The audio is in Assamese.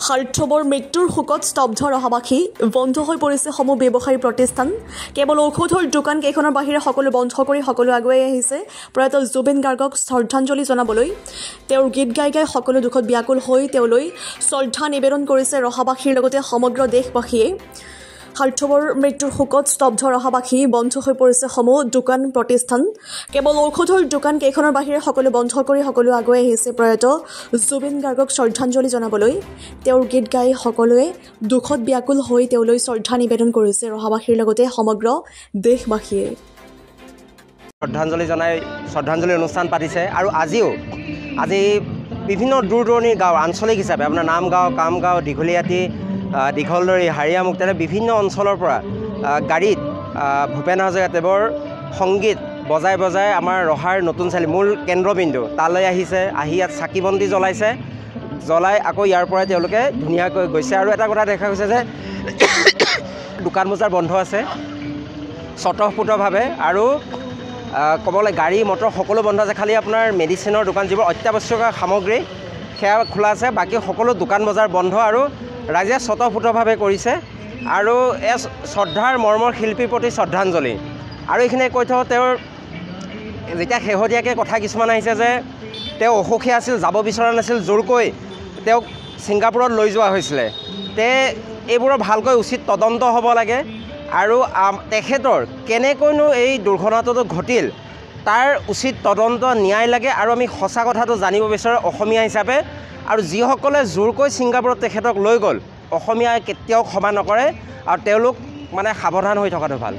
হাৰ্থবৰ মৃত্যুৰ শোকত স্তব্ধ ৰহাবাসী বন্ধ হৈ পৰিছে সমূহ ব্যৱসায়ী প্ৰতিষ্ঠান কেৱল ঔষধৰ দোকান কেইখনৰ বাহিৰে সকলো বন্ধ কৰি সকলো আগুৱাই আহিছে প্ৰয়াত জুবিন গাৰ্গক শ্ৰদ্ধাঞ্জলি জনাবলৈ তেওঁৰ গীত গাই গাই সকলো দুখত ব্যাকুল হৈ তেওঁলৈ শ্ৰদ্ধা নিবেদন কৰিছে ৰহাবাসীৰ লগতে সমগ্ৰ দেশবাসীয়ে হাৰ্থবৰ মৃত্যুৰ শোকত স্তব্ধ ৰহাবাসী বন্ধ হৈ পৰিছে সমূহ দোকান প্ৰতিষ্ঠান কেৱল ঔষধৰ দোকান কেইখনৰ বাহিৰে সকলো বন্ধ কৰি সকলো আগুৱাই আহিছে প্ৰয়াত জুবিন গাৰ্গক শ্ৰদ্ধাঞ্জলি জনাবলৈ তেওঁৰ গীত গাই সকলোৱে দুখত ব্যাকুল হৈ তেওঁলৈ শ্ৰদ্ধা নিবেদন কৰিছে ৰহাবাসীৰ লগতে সমগ্ৰ দেশবাসীয়ে শ্ৰদ্ধাঞ্জলি অনুষ্ঠান পাতিছে আৰু আজি বিভিন্ন দূৰ দূৰণিৰ গাঁও আঞ্চলিক হিচাপে আপোনাৰ নামগাঁও কামগাঁও দীঘলীয়াতি দীঘলদৰী হাৰিয়ামুখ তেনে বিভিন্ন অঞ্চলৰ পৰা গাড়ীত ভূপেন হাজৰিকাদেৱৰ সংগীত বজাই বজাই আমাৰ ৰহাৰ নতুন চাৰিআলি মূল কেন্দ্ৰবিন্দু তালৈ আহিছে আহি ইয়াত চাকি বন্তি জ্বলাই আকৌ ইয়াৰ পৰাই তেওঁলোকে ধুনীয়াকৈ গৈছে আৰু এটা কথা দেখা গৈছে যে দোকান বজাৰ বন্ধ আছে স্বতঃস্ফূৰ্তভাৱে আৰু ক'বলৈ গাড়ী মটৰ সকলো বন্ধ আছে খালি আপোনাৰ মেডিচিনৰ দোকান যিবোৰ অত্যাৱশ্যকীয় সামগ্ৰী সেয়া খোলা আছে বাকী সকলো দোকান বজাৰ বন্ধ আৰু ৰাইজে স্বতঃস্ফূৰ্তভাৱে কৰিছে আৰু শ্ৰদ্ধাৰ মৰ্মৰ শিল্পীৰ প্ৰতি শ্ৰদ্ধাঞ্জলি আৰু এইখিনি কৈ থওঁ তেওঁৰ যেতিয়া শেহতীয়াকৈ কথা কিছুমান আহিছে যে তেওঁ অসুখী আছিল যাব বিচৰা নাছিল জোৰকৈ তেওঁক ছিংগাপুৰত লৈ যোৱা হৈছিলে এইবোৰৰ ভালকৈ উচিত তদন্ত হ'ব লাগে আৰু তেখেতৰ কেনেকৈনো এই দুৰ্ঘটনাটো ঘটিল তাৰ উচিত তদন্ত ন্যায় লাগে আৰু আমি সঁচা কথাটো জানিব বিচাৰোঁ অসমীয়া হিচাপে আৰু যিসকলে জোৰকৈ ছিংগাপুৰত তেখেতক লৈ গ'ল অসমীয়াই কেতিয়াও ক্ষমা নকৰে আৰু তেওঁলোক মানে সাৱধান হৈ থকাটো ভাল